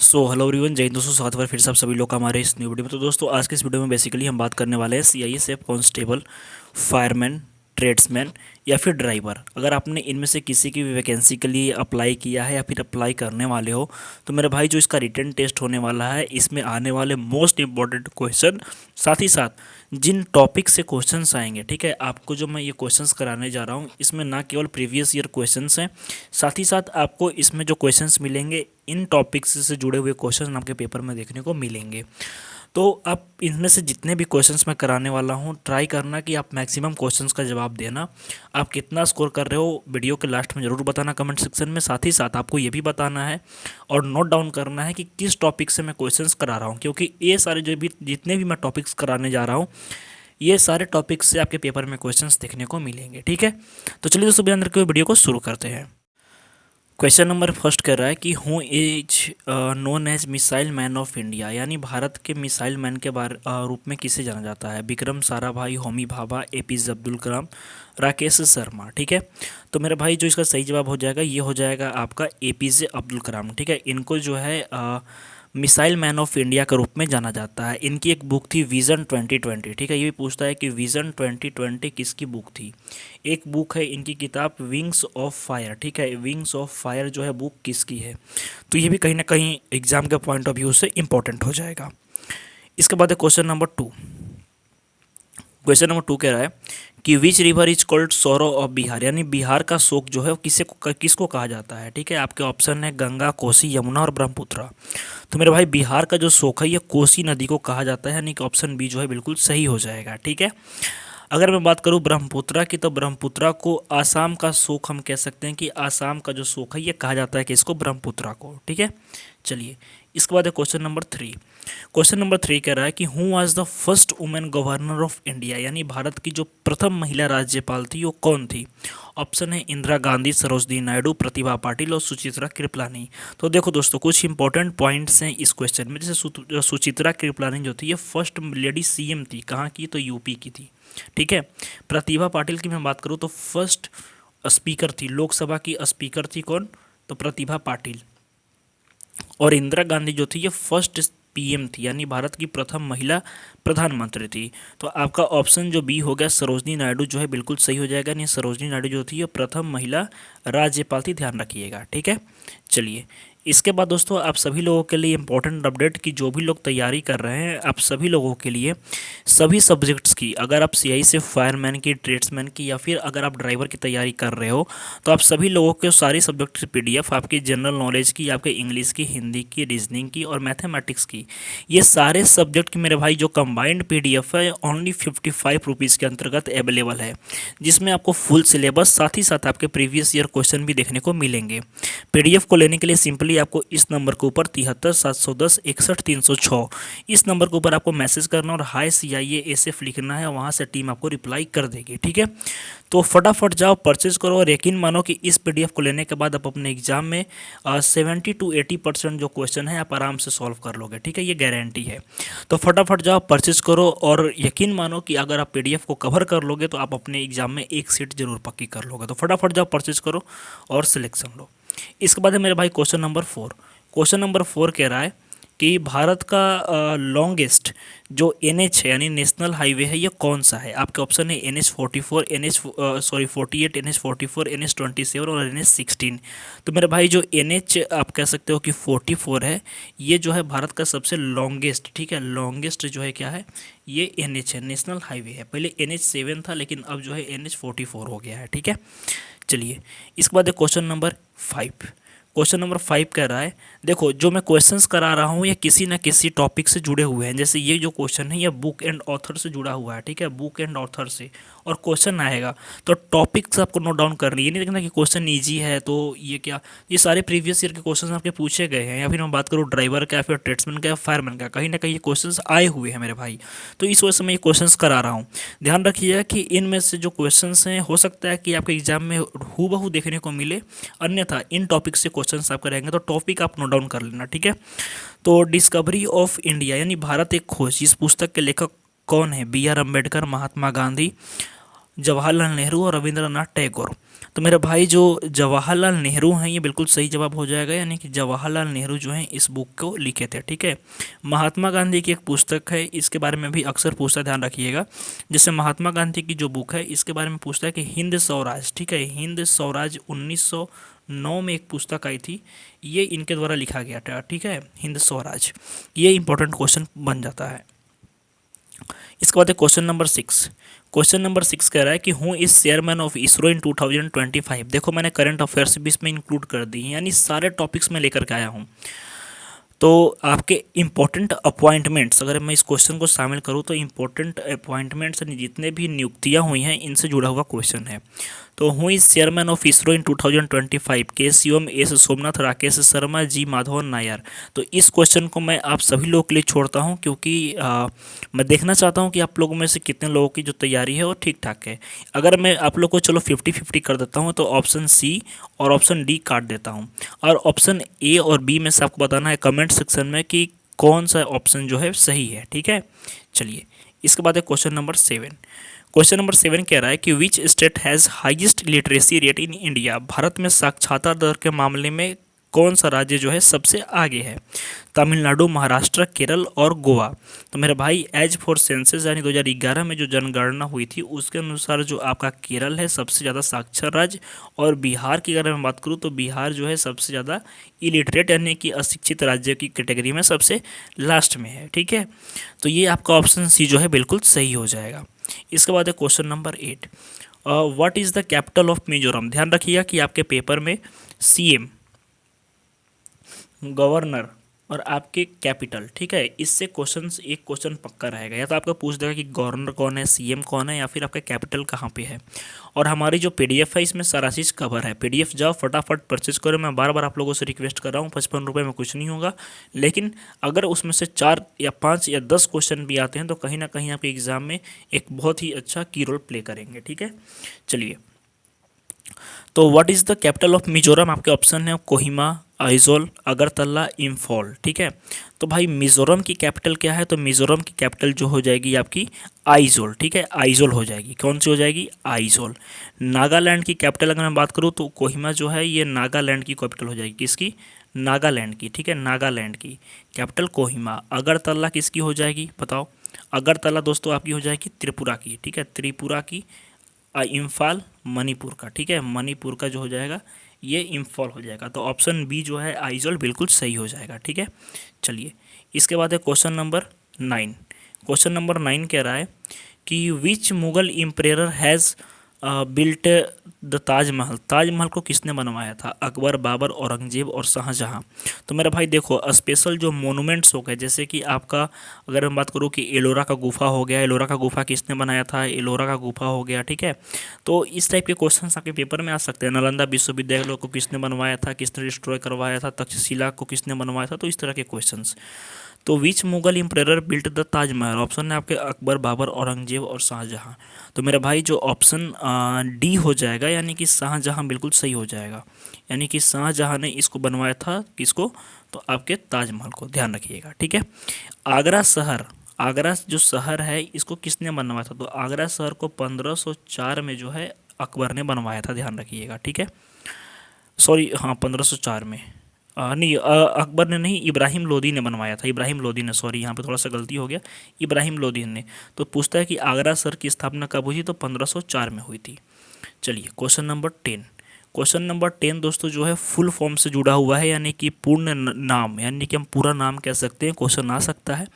Hello everyone, जय हिंद दोस्तों। स्वागत है फिर से आप सभी लोग का हमारे इस न्यू वीडियो में। तो दोस्तों आज के इस वीडियो में बेसिकली हम बात करने वाले हैं सीआईएसएफ कांस्टेबल, फायरमैन, ट्रेड्समैन या फिर ड्राइवर। अगर आपने इनमें से किसी की भी वैकेंसी के लिए अप्लाई किया है या फिर अप्लाई करने वाले हो तो मेरे भाई जो इसका रिटन टेस्ट होने वाला है इसमें आने वाले मोस्ट इंपॉर्टेंट क्वेश्चन, साथ ही साथ जिन टॉपिक से क्वेश्चंस आएंगे, ठीक है, आपको जो मैं ये क्वेश्चंस कराने जा रहा हूँ इसमें ना केवल प्रीवियस ईयर क्वेश्चंस हैं, साथ ही साथ आपको इसमें जो क्वेश्चंस मिलेंगे इन टॉपिक्स से जुड़े हुए क्वेश्चन आपके पेपर में देखने को मिलेंगे। तो आप इनमें से जितने भी क्वेश्चंस मैं कराने वाला हूँ ट्राई करना कि आप मैक्सिमम क्वेश्चंस का जवाब देना। आप कितना स्कोर कर रहे हो वीडियो के लास्ट में ज़रूर बताना कमेंट सेक्शन में। साथ ही साथ आपको ये भी बताना है और नोट डाउन करना है कि किस टॉपिक से मैं क्वेश्चंस करा रहा हूँ, क्योंकि ये सारे जो भी जितने भी मैं टॉपिक्स कराने जा रहा हूँ ये सारे टॉपिक्स से आपके पेपर में क्वेश्चंस देखने को मिलेंगे। ठीक है, तो चलिए दोस्तों बिना देर के वीडियो को शुरू करते हैं। क्वेश्चन नंबर फर्स्ट कह रहा है कि who is known as missile man of India, यानी भारत के मिसाइल मैन के रूप में किसे जाना जाता है। विक्रम साराभाई, होमी भाभा, एपीजे अब्दुल कलाम, राकेश शर्मा। ठीक है, तो मेरे भाई जो इसका सही जवाब हो जाएगा ये हो जाएगा आपका एपीजे अब्दुल कलाम। ठीक है, इनको जो है मिसाइल मैन ऑफ इंडिया के रूप में जाना जाता है। इनकी एक बुक थी विज़न 2020। ठीक है, ये भी पूछता है कि विज़न 2020 किसकी बुक थी। एक बुक है इनकी किताब विंग्स ऑफ फायर। ठीक है, विंग्स ऑफ फायर जो है बुक किसकी है, तो ये भी कहीं ना कहीं एग्जाम के पॉइंट ऑफ व्यू से इंपॉर्टेंट हो जाएगा। इसके बाद है क्वेश्चन नंबर 2। क्वेश्चन नंबर 2 कह रहा है कि विच रिवर इज कॉल्ड सोरो ऑफ बिहार, यानी बिहार का शोक जो है वो किसको कहा जाता है। ठीक है, आपके ऑप्शन है गंगा, कोसी, यमुना और ब्रह्मपुत्र। तो मेरे भाई बिहार का जो शोक है ये कोसी नदी को कहा जाता है, यानी कि ऑप्शन बी जो है बिल्कुल सही हो जाएगा। ठीक है, अगर मैं बात करूं ब्रह्मपुत्रा की तो ब्रह्मपुत्रा को आसाम का शोक हम कह सकते हैं कि आसाम का जो शोक है ये कहा जाता है कि इसको ब्रह्मपुत्रा को। ठीक है, चलिए इसके बाद है क्वेश्चन नंबर 3। क्वेश्चन नंबर 3 कह रहा है कि who was the first women governor of India, यानी भारत की जो प्रथम महिला राज्यपाल थी वो कौन थी। ऑप्शन है इंदिरा गांधी, सरोजनी नायडू, प्रतिभा पाटिल और सुचित्रा कृपलानी। तो देखो दोस्तों कुछ इंपॉर्टेंट पॉइंट्स हैं इस क्वेश्चन में। जैसे सुचित्रा कृपलानी जो थी ये फर्स्ट लेडी सीएम थी, कहाँ की, तो यूपी की थी। ठीक है, प्रतिभा पाटिल की मैं बात करूँ तो फर्स्ट स्पीकर थी, लोकसभा की स्पीकर थी कौन, तो प्रतिभा पाटिल। और इंदिरा गांधी जो थी ये फर्स्ट पीएम थी, यानी भारत की प्रथम महिला प्रधानमंत्री थी। तो आपका ऑप्शन जो बी हो गया सरोजनी नायडू जो है बिल्कुल सही हो जाएगा। नहीं, सरोजनी नायडू जो थी ये प्रथम महिला राज्यपाल थी, ध्यान रखिएगा। ठीक है, चलिए इसके बाद दोस्तों आप सभी लोगों के लिए इंपॉर्टेंट अपडेट कि जो भी लोग तैयारी कर रहे हैं आप सभी लोगों के लिए सभी सब्जेक्ट्स की, अगर आप सीआई से फायरमैन की, ट्रेड्समैन की या फिर अगर आप ड्राइवर की तैयारी कर रहे हो तो आप सभी लोगों के सारी सब्जेक्ट की पीडीएफ, आपकी जनरल नॉलेज की, आपके इंग्लिश की, हिंदी की, रीजनिंग की और मैथमेटिक्स की, ये सारे सब्जेक्ट की मेरे भाई जो कंबाइंड पीडीएफ है ओनली 55 रुपीज़ के अंतर्गत अवेलेबल है, जिसमें आपको फुल सिलेबस साथ ही साथ आपके प्रीवियस ईयर क्वेश्चन भी देखने को मिलेंगे। पीडीएफ को लेने के लिए सिंपली आपको इस नंबर के ऊपर 73 710 61 306 इस नंबर के ऊपर आपको मैसेज करना और हाय CIASF लिखना है, वहाँ से टीम आपको रिप्लाई कर देगी। ठीक है, तो फटाफट जाओ परचेज करो और यकीन मानो कि इस पीडीएफ को लेने के बाद आप अपने एग्जाम में 70 to 80% जो क्वेश्चन है आप आराम से सॉल्व कर लोगे। ठीक है, ये गारंटी है। तो फटाफट जाओ परचेज करो और यकीन मानो कि अगर आप पीडीएफ को कवर कर लोगे तो आप अपने एग्जाम में एक सीट जरूर पक्की कर लोगे। तो फटाफट जाओ परचेज करो और सिलेक्शन लो। इसके बाद है मेरे भाई क्वेश्चन नंबर 4। क्वेश्चन नंबर 4 कह रहा है कि भारत का लॉन्गेस्ट जो NH है यानी नेशनल हाईवे है ये कौन सा है। आपके ऑप्शन है NH44, NH48, NH44, NH27 और NH16। तो मेरे भाई जो NH आप कह सकते हो कि 44 है, ये जो है भारत का सबसे लॉन्गेस्ट, ठीक है, लॉन्गेस्ट जो है क्या है, ये NH है, नेशनल हाईवे है। पहले NH7 था लेकिन अब जो है NH44 हो गया है। ठीक है, चलिए इसके बाद क्वेश्चन नंबर 5। क्वेश्चन नंबर 5 कह रहा है, देखो जो मैं क्वेश्चंस करा रहा हूँ ये किसी ना किसी टॉपिक से जुड़े हुए हैं। जैसे ये जो क्वेश्चन है ये बुक एंड ऑथर से जुड़ा हुआ है। ठीक है, बुक एंड ऑथर से और क्वेश्चन आएगा तो टॉपिक्स आपको नोट डाउन कर लिए, नहीं देखना कि क्वेश्चन ईजी है तो ये क्या, ये सारे प्रीवियस ईयर के क्वेश्चन आपके पूछे गए हैं। या फिर मैं बात करूँ ड्राइवर का, फिर ट्रेड्समैन का, फायरमैन का, कहीं ना कहीं ये क्वेश्चन आए हुए हैं मेरे भाई। तो इस वजह से मैं ये क्वेश्चन करा रहा हूँ। ध्यान रखिएगा कि इनमें से जो क्वेश्चन हैं हो सकता है कि आपके एग्जाम में हूबहू देखने को मिले, अन्यथा इन टॉपिक से क्वेश्चंस आपके रहेंगे। तो टॉपिक आप नोट डाउन कर लेना। ठीक है, तो डिस्कवरी ऑफ इंडिया यानी भारत एक खोज, इस पुस्तक के लेखक कौन है। BR अम्बेडकर, महात्मा गांधी, जवाहरलाल नेहरू और रविंद्रनाथ टैगोर। तो मेरे भाई जो जवाहरलाल नेहरू हैं ये बिल्कुल सही जवाब हो जाएगा, यानी कि जवाहरलाल नेहरू जो हैं इस बुक को लिखे थे, ठीक है। महात्मा गांधी की एक पुस्तक है, इसके बारे में भी अक्सर पूछता है, ध्यान रखिएगा। जैसे महात्मा गांधी की जो बुक है इसके बारे में पूछता है कि हिंद स्वराज, ठीक है, हिंद स्वराज 1909 में एक पुस्तक आई थी, ये इनके द्वारा लिखा गया था, ठीक है, हिंद स्वराज। ये इंपॉर्टेंट क्वेश्चन बन जाता है। इसके बाद क्वेश्चन नंबर 6। क्वेश्चन नंबर 6 कह रहा है कि who is chairman of ISRO in 2025। देखो मैंने करंट अफेयर्स भी इसमें इंक्लूड कर दी हैं, यानी सारे टॉपिक्स में लेकर के आया हूँ। तो आपके इम्पोर्टेंट अपॉइंटमेंट्स, अगर मैं इस क्वेश्चन को शामिल करूँ तो इम्पोर्टेंट अपॉइंटमेंट्स यानी जितने भी नियुक्तियाँ हुई हैं इनसे जुड़ा हुआ क्वेश्चन है। तो who is chairman of ISRO in 2025, K Sivan, S Somnath, Rakesh Sharma, G Madhavan Nair. तो इस क्वेश्चन को मैं आप सभी लोगों के लिए छोड़ता हूं, क्योंकि मैं देखना चाहता हूं कि आप लोगों में से कितने लोगों की जो तैयारी है वो ठीक ठाक है। अगर मैं आप लोग को चलो 50-50 कर देता हूं तो ऑप्शन सी और ऑप्शन डी काट देता हूं, और ऑप्शन ए और बी में से आपको बताना है कमेंट सेक्शन में कि कौन सा ऑप्शन जो है सही है, ठीक है। चलिए, इसके बाद है क्वेश्चन नंबर 7। क्वेश्चन नंबर 7 कह रहा है कि which state has highest literacy rate in India. Bharat में साक्षरता दर के मामले में कौन सा राज्य जो है सबसे आगे है। तमिलनाडु, महाराष्ट्र, केरल और गोवा। तो मेरे भाई एज फॉर सेंसस यानी 2011 में जो जनगणना हुई थी उसके अनुसार जो आपका केरल है सबसे ज़्यादा साक्षर राज्य, और बिहार की अगर मैं बात करूँ तो बिहार जो है सबसे ज़्यादा इलिटरेट यानी कि अशिक्षित राज्य की कैटेगरी में सबसे लास्ट में है, ठीक है। तो ये आपका ऑप्शन सी जो है बिल्कुल सही हो जाएगा। इसके बाद है question number 8। What is the capital of Mizoram. ध्यान रखिएगा कि आपके पेपर में सीएम, गवर्नर और आपके कैपिटल, ठीक है, इससे क्वेश्चंस एक क्वेश्चन पक्का रहेगा। या तो आपको पूछ देगा कि गवर्नर कौन है, सीएम कौन है, या फिर आपका कैपिटल कहाँ पे है। और हमारी जो पीडीएफ है इसमें सारा चीज़ कवर है। पीडीएफ जाओ फटाफट परचेज करो। मैं बार बार आप लोगों से रिक्वेस्ट कर रहा हूँ, 55 रुपये में कुछ नहीं होगा, लेकिन अगर उसमें से 4 या 5 या 10 क्वेश्चन भी आते हैं तो कहीं ना कहीं आपके एग्जाम में एक बहुत ही अच्छा की रोल प्ले करेंगे, ठीक है। चलिए, तो what is the capital of Mizoram. आपके ऑप्शन है कोहिमा, आइजोल, अगरतला, इम्फॉल, ठीक है। तो भाई मिजोरम की कैपिटल क्या है, तो मिजोरम की कैपिटल जो हो जाएगी आपकी आइजोल, ठीक है, आइजोल हो जाएगी। कौन सी हो जाएगी, आइजोल। नागालैंड की कैपिटल अगर मैं बात करूँ तो कोहिमा जो है ये नागालैंड की कैपिटल हो जाएगी। किसकी, नागालैंड की, ठीक है, नागालैंड की कैपिटल कोहिमा। अगरतला किसकी हो जाएगी बताओ। अगरतला दोस्तों आपकी हो जाएगी त्रिपुरा की, ठीक है, त्रिपुरा की। इम्फाल मणिपुर का, ठीक है, मणिपुर का जो हो जाएगा ये इम्फॉल हो जाएगा। तो ऑप्शन बी जो है आइजोल बिल्कुल सही हो जाएगा, ठीक है। चलिए, इसके बाद है क्वेश्चन नंबर 9। क्वेश्चन नंबर 9 कह रहा है कि which Mughal emperor has built the Taj Mahal. Taj Mahal को किसने बनवाया था, अकबर, बाबर, औरंगजेब और शाहजहां। तो मेरा भाई देखो स्पेशल जो मोनूमेंट्स हो गए, जैसे कि आपका अगर मैं बात करूँ कि एलोरा का गुफा हो गया, एलोरा का गुफा किसने बनाया था, एलोरा का गुफा हो गया, ठीक है। तो इस टाइप के क्वेश्चन आपके पेपर में आ सकते हैं। नालंदा विश्वविद्यालय को किसने बनवाया था, किसने डिस्ट्रॉय करवाया था, तक्षशिला को किसने बनवाया था, तो इस तरह के क्वेश्चन। तो which Mughal emperor built the Taj Mahal. Option है आपके अकबर, बाबर, औरंगजेब और शाहजहां। तो मेरा भाई जो ऑप्शन डी हो जाएगा, यानी कि शाहजहां बिल्कुल सही हो जाएगा। यानी कि शाहजहां ने इसको बनवाया था, किसको, तो आपके ताजमहल को। ध्यान रखिएगा, ठीक है। आगरा शहर, आगरा जो शहर है इसको किसने बनवाया था, तो आगरा शहर को 1504 में जो है अकबर ने बनवाया था। ध्यान रखिएगा, ठीक है। सॉरी, हाँ 1504 में नहीं, अकबर ने नहीं, इब्राहिम लोदी ने बनवाया था। इब्राहिम लोदी ने, सॉरी यहाँ पे थोड़ा सा गलती हो गया, इब्राहिम लोदी ने। तो पूछता है कि आगरा शहर की स्थापना कब हुई थी, तो 1504 में हुई थी। चलिए, क्वेश्चन नंबर 10। क्वेश्चन नंबर 10 दोस्तों जो है फुल फॉर्म से जुड़ा हुआ है, यानी कि पूर्ण नाम, यानी कि हम पूरा नाम कह सकते हैं, क्वेश्चन आ सकता है।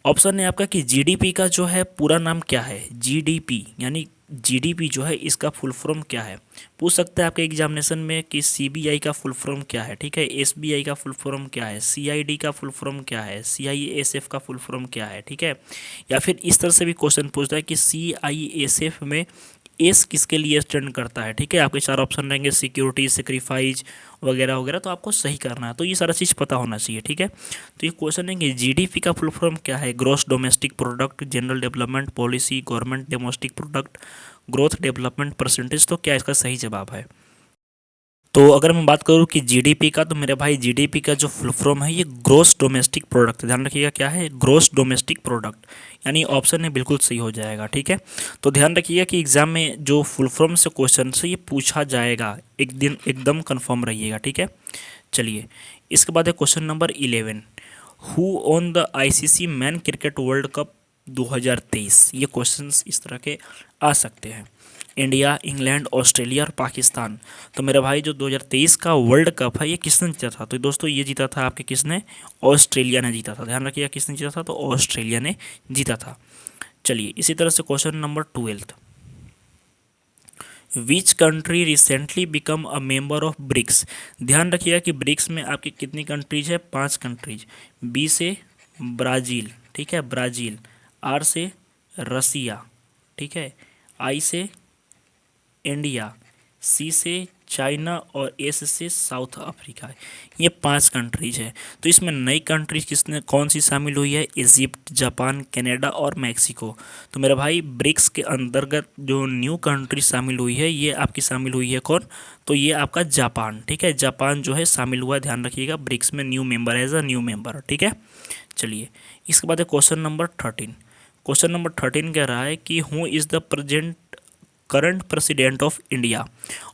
ऑप्शन है आपका कि जीडीपी का जो है पूरा नाम क्या है, जीडीपी यानी जीडीपी जो है इसका फुल फॉर्म क्या है। पूछ सकते हैं आपके एग्जामिनेशन में कि सीबीआई का फुल फॉर्म क्या है, ठीक है, एसबीआई का फुल फॉर्म क्या है, सीआईडी का फुल फॉर्म क्या है, सीआईएसएफ का फुल फॉर्म क्या है, ठीक है। या फिर इस तरह से भी क्वेश्चन पूछता है कि सीआईएसएफ में एस किसके लिए स्टैंड करता है, ठीक है। आपके 4 ऑप्शन रहेंगे, सिक्योरिटी, सेक्रीफाइज वगैरह वगैरह, तो आपको सही करना है। तो ये सारा चीज़ पता होना चाहिए, ठीक है। तो ये क्वेश्चन है कि जीडीपी का फुल फॉर्म क्या है, gross domestic product, general development policy, government domestic product, growth development percentage. तो क्या इसका सही जवाब है। तो अगर मैं बात करूँ कि जीडीपी का, तो मेरे भाई जीडीपी का जो फुल फॉर्म है ये ग्रोस डोमेस्टिक प्रोडक्ट, ध्यान रखिएगा क्या है, ग्रोस डोमेस्टिक प्रोडक्ट, यानी ऑप्शन है बिल्कुल सही हो जाएगा। ठीक है, तो ध्यान रखिएगा कि एग्जाम में जो फुल फॉर्म से क्वेश्चन से ये पूछा जाएगा, एक दिन एकदम कन्फर्म रहिएगा। ठीक है, चलिए इसके बाद है question number 11, who own the ICC man cricket world cup 2023। ये क्वेश्चंस इस तरह के आ सकते हैं, इंडिया, इंग्लैंड, ऑस्ट्रेलिया और पाकिस्तान। तो मेरा भाई जो 2023 का वर्ल्ड कप है ये किसने जीता था, तो दोस्तों ये जीता था आपके किसने, ऑस्ट्रेलिया ने जीता था। ध्यान रखिएगा किसने जीता था, तो ऑस्ट्रेलिया ने जीता था। चलिए इसी तरह से question number 12, which country recently become a member of BRICS. ध्यान रखिएगा कि ब्रिक्स में आपकी कितनी कंट्रीज है, 5 कंट्रीज। बी से ब्राज़ील, ठीक है, ब्राज़ील। आर से रसिया, ठीक है। आई से इंडिया, सी से चाइना और एस से साउथ अफ्रीका। ये 5 कंट्रीज है। तो इसमें नई कंट्रीज किसने कौन सी शामिल हुई है, इजिप्ट, जापान, कनाडा और मैक्सिको। तो मेरा भाई ब्रिक्स के अंतर्गत जो न्यू कंट्री शामिल हुई है ये आपकी शामिल हुई है कौन, तो ये आपका जापान। ठीक है, जापान जो है शामिल हुआ है, ध्यान रखिएगा ब्रिक्स में new member as a new member. ठीक है, चलिए इसके बाद है क्वेश्चन नंबर 13। क्वेश्चन नंबर 13 कह रहा है कि who is the present current president of India.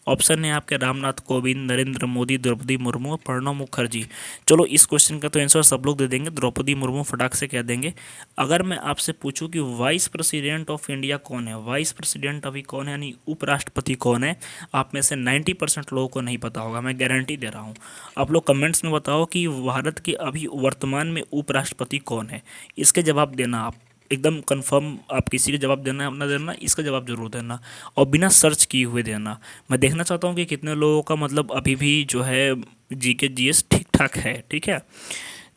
Option है आपके रामनाथ कोविंद, नरेंद्र मोदी, द्रौपदी मुर्मू, प्रणब मुखर्जी। चलो इस क्वेश्चन का तो आंसर सब लोग दे देंगे, द्रौपदी मुर्मू फटाक से कह देंगे। अगर मैं आपसे पूछूं कि वाइस प्रेसिडेंट ऑफ इंडिया कौन है, वाइस प्रेसिडेंट अभी कौन है, यानी उपराष्ट्रपति कौन है, आप में से 90% लोगों को नहीं पता होगा, मैं गारंटी दे रहा हूँ। आप लोग कमेंट्स में बताओ कि भारत के अभी वर्तमान में उपराष्ट्रपति कौन है, इसके जवाब देना आप एकदम कंफर्म। आप किसी का जवाब देना है अपना देना, इसका जवाब जरूर देना और बिना सर्च किए हुए देना। मैं देखना चाहता हूँ कि कितने लोगों का मतलब अभी भी जो है जीके जीएस ठीक ठाक है। ठीक है,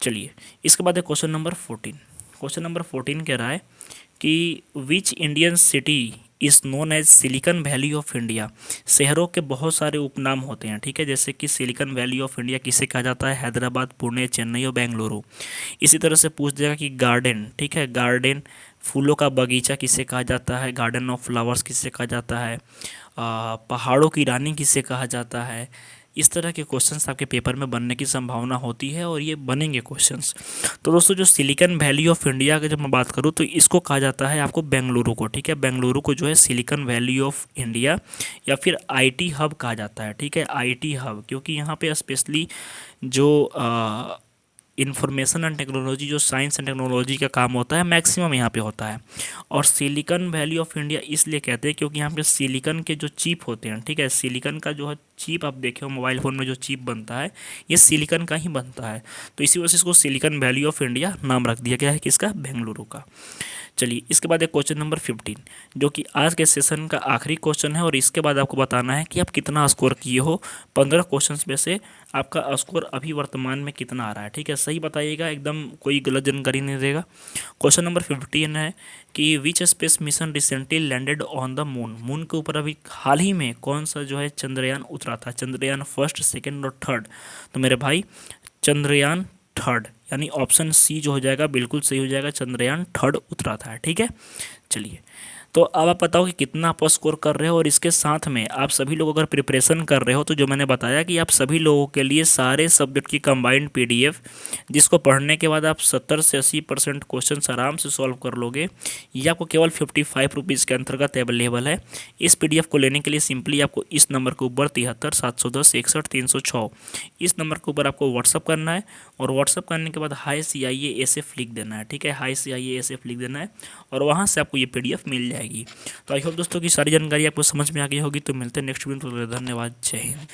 चलिए इसके बाद है क्वेश्चन नंबर 14। क्वेश्चन नंबर 14 कह रहा है कि which Indian city is known as silicon valley of India. शहरों के बहुत सारे उपनाम होते हैं, ठीक है, जैसे कि सिलिकन वैली ऑफ इंडिया किसे कहा जाता है, हैदराबाद, पुणे, चेन्नई और बेंगलुरु। इसी तरह से पूछ देगा कि गार्डन, ठीक है, गार्डन फूलों का बगीचा किसे कहा जाता है, गार्डन ऑफ फ्लावर्स किसे कहा जाता है, पहाड़ों की रानी किसे कहा जाता है। इस तरह के क्वेश्चंस आपके पेपर में बनने की संभावना होती है और ये बनेंगे क्वेश्चंस। तो दोस्तों जो सिलिकन वैली ऑफ इंडिया की जब मैं बात करूँ तो इसको कहा जाता है आपको बेंगलुरु को। ठीक है, बेंगलुरु को जो है सिलिकन वैली ऑफ इंडिया या फिर आईटी हब कहा जाता है। ठीक है, आईटी हब, क्योंकि यहाँ पे स्पेशली जो इंफॉर्मेशन एंड टेक्नोलॉजी, जो साइंस एंड टेक्नोलॉजी का काम होता है मैक्सिमम यहाँ पे होता है। और सिलिकन वैली ऑफ इंडिया इसलिए कहते हैं क्योंकि यहाँ पे सिलिकन के जो चिप होते हैं, ठीक है, सिलिकन का जो है चिप आप देखे हो मोबाइल फ़ोन में जो चिप बनता है ये सिलिकन का ही बनता है। तो इसी वजह से इसको सिलिकन वैली ऑफ इंडिया नाम रख दिया गया है किसका, बेंगलुरु का। चलिए इसके बाद एक क्वेश्चन नंबर 15 जो कि आज के सेशन का आखिरी क्वेश्चन है और इसके बाद आपको बताना है कि आप कितना स्कोर किए हो। 15 क्वेश्चंस में से आपका स्कोर अभी वर्तमान में कितना आ रहा है। ठीक है, सही बताइएगा, एकदम कोई गलत जानकारी नहीं देगा। क्वेश्चन नंबर 15 है कि which space mission recently landed on the moon. Moon के ऊपर अभी हाल ही में कौन सा जो है चंद्रयान उतरा था, चंद्रयान फर्स्ट, सेकेंड और थर्ड। तो मेरे भाई चंद्रयान थर्ड, यानी ऑप्शन सी जो हो जाएगा बिल्कुल सही हो जाएगा, चंद्रयान थर्ड उतरा था। ठीक है, चलिए तो अब आप बताओ कि कितना आप स्कोर कर रहे हो। और इसके साथ में आप सभी लोग अगर प्रिपरेशन कर रहे हो तो जो मैंने बताया कि आप सभी लोगों के लिए सारे सब्जेक्ट की कंबाइंड पीडीएफ, जिसको पढ़ने के बाद आप 70 से 80% क्वेश्चन आराम से सॉल्व कर लोगे, ये आपको केवल 55 रुपीज़ के अंतर्गत अवेलेबल है। इस पीडीएफ को लेने के लिए सिंपली आपको इस नंबर के ऊपर 73 710 61 306 इस नंबर के ऊपर आपको व्हाट्सअप करना है और व्हाट्सअप करने के बाद हाई CIASF लिख देना है। ठीक है, हाई CIASF लिख देना है और वहाँ से आपको ये पीडीएफ मिल जाएगी। तो आई होप दोस्तों की सारी जानकारी आपको समझ में आ गई होगी। तो मिलते हैं नेक्स्ट वीडियो में, धन्यवाद, जय हिंद।